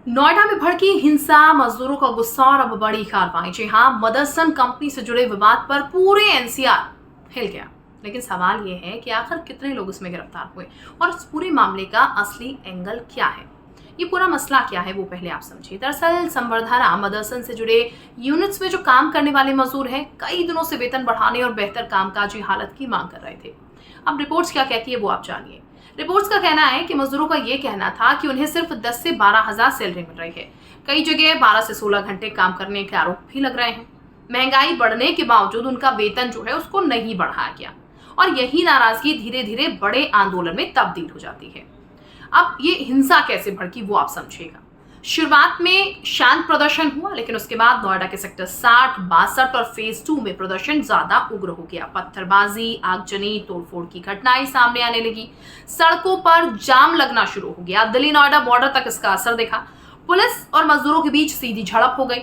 नोएडा में भड़की हिंसा, मजदूरों का गुस्सा और अब बड़ी कार्रवाई। जी हाँ, मदरसन कंपनी से जुड़े विवाद पर पूरे एनसीआर हिल गया। लेकिन सवाल ये है कि आखिर कितने लोग इसमें गिरफ्तार हुए और इस पूरे मामले का असली एंगल क्या है, ये पूरा मसला क्या है वो पहले आप समझिए। दरअसल संवर्धना मदरसन से जुड़े यूनिट्स में जो काम करने वाले मजदूर हैं, कई दिनों से वेतन बढ़ाने और बेहतर कामकाजी हालत की मांग कर रहे थे। अब रिपोर्ट्स क्या कहती है वो आप जानिए। रिपोर्ट्स का कहना है कि मजदूरों का ये कहना था कि उन्हें सिर्फ 10 से 12 हजार सैलरी मिल रही है। कई जगह 12 से 16 घंटे काम करने के आरोप भी लग रहे हैं। महंगाई बढ़ने के बावजूद उनका वेतन जो है उसको नहीं बढ़ाया गया और यही नाराजगी धीरे धीरे बड़े आंदोलन में तब्दील हो जाती है। अब ये हिंसा कैसे भड़की वो आप समझिएगा। शुरुआत में शांत प्रदर्शन हुआ, लेकिन उसके बाद नोएडा के सेक्टर 60, 62 और फेज 2 में प्रदर्शन ज्यादा उग्र हो गया। पत्थरबाजी, आगजनी, तोड़फोड़ की घटनाएं सामने आने लगी। सड़कों पर जाम लगना शुरू हो गया। दिल्ली नोएडा बॉर्डर तक इसका असर देखा। पुलिस और मजदूरों के बीच सीधी झड़प हो गई।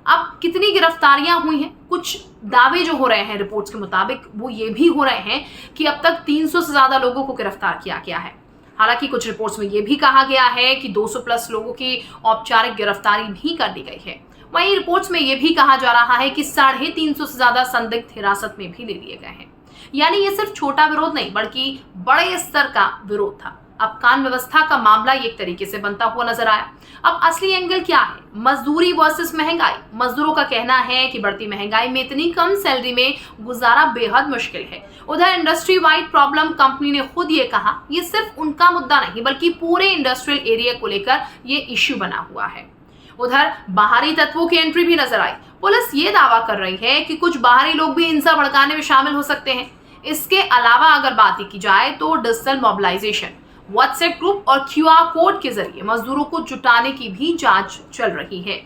अब कितनी गिरफ्तारियां हुई हैं, कुछ दावे जो हो रहे हैं रिपोर्ट्स के मुताबिक वो ये भी हो रहे हैं कि अब तक 300 से ज्यादा लोगों को गिरफ्तार किया गया है। हालांकि कुछ रिपोर्ट्स में यह भी कहा गया है कि 200 प्लस लोगों की औपचारिक गिरफ्तारी भी कर दी गई है। वहीं रिपोर्ट्स में यह भी कहा जा रहा है कि 350 से ज्यादा संदिग्ध हिरासत में भी ले लिए गए हैं। यानी ये सिर्फ छोटा विरोध नहीं बल्कि बड़े स्तर का विरोध था। अब कानून व्यवस्था का मामला एक तरीके से बनता हुआ नजर आया। अब असली एंगल क्या है? मजदूरी वर्सेस महंगाई। मजदूरों का कहना है कि बढ़ती महंगाई में इतनी कम सैलरी में गुजारा बेहद मुश्किल है। उधर इंडस्ट्री वाइड प्रॉब्लम, कंपनी ने खुद ये कहा, ये सिर्फ उनका मुद्दा नहीं बल्कि पूरे इंडस्ट्रियल एरिया को लेकर ये इश्यू बना हुआ है। उधर बाहरी तत्वों की एंट्री भी नजर आई। पुलिस ये दावा कर रही है कि कुछ बाहरी लोग भी हिंसा भड़काने में शामिल हो सकते हैं। इसके अलावा अगर बात की जाए तो डिजिटल मोबिलाइजेशन, व्हाट्सएप ग्रुप और क्यूआर कोड के जरिए मजदूरों को जुटाने की भी जांच चल रही है।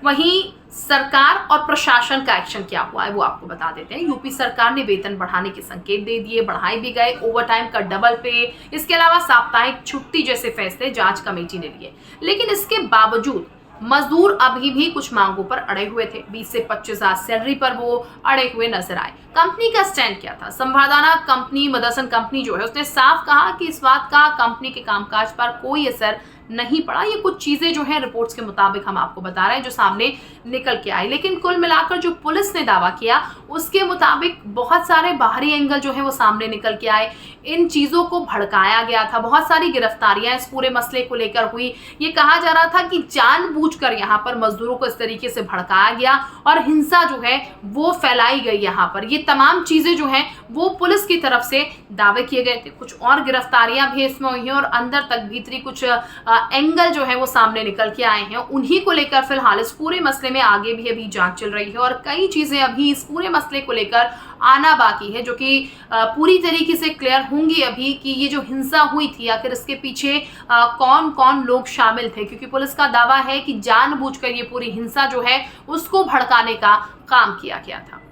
वहीं सरकार और प्रशासन का एक्शन क्या हुआ है वो आपको बता देते हैं। यूपी सरकार ने वेतन बढ़ाने के संकेत दे दिए, बढ़ाए भी गए। ओवरटाइम का डबल पे, इसके अलावा साप्ताहिक छुट्टी जैसे फैसले जांच कमेटी ने लिए। लेकिन इसके बावजूद मजदूर अभी भी कुछ मांगों पर अड़े हुए थे। 20 से 25 हजार सैलरी पर वो अड़े हुए नजर आए। कंपनी का स्टैंड क्या था? संवर्धना कंपनी, मदरसन कंपनी जो है, उसने साफ कहा कि इस बात का कंपनी के कामकाज पर कोई असर नहीं पड़ा। ये कुछ चीजें जो है रिपोर्ट्स के मुताबिक हम आपको बता रहे हैं जो सामने निकल के आई। लेकिन कुल मिलाकर जो पुलिस ने दावा किया उसके मुताबिक बहुत सारे बाहरी एंगल जो है वो सामने निकल के आए। इन चीजों को भड़काया गया था। बहुत सारी गिरफ्तारियां इस पूरे मसले को लेकर हुई। ये कहा जा रहा था कि जानबूझकर यहाँ पर मजदूरों को इस तरीके से भड़काया गया और हिंसा जो है वो फैलाई गई यहाँ पर। ये तमाम चीजें जो हैं वो पुलिस की तरफ से दावे किए गए थे। कुछ और गिरफ्तारियां भी इसमें हुई हैं और अंदर तक भीतरी कुछ एंगल जो है वो सामने निकल के आए हैं। उन्हीं को लेकर फिलहाल इस पूरे मसले में आगे भी अभी जांच चल रही है और कई चीजें अभी इस पूरे मसले को लेकर आना बाकी है जो कि पूरी तरीके से क्लियर होंगी अभी कि ये जो हिंसा हुई थी आखिर इसके पीछे कौन कौन लोग शामिल थे। क्योंकि पुलिस का दावा है कि जानबूझकर ये पूरी हिंसा जो है उसको भड़काने का काम किया गया था।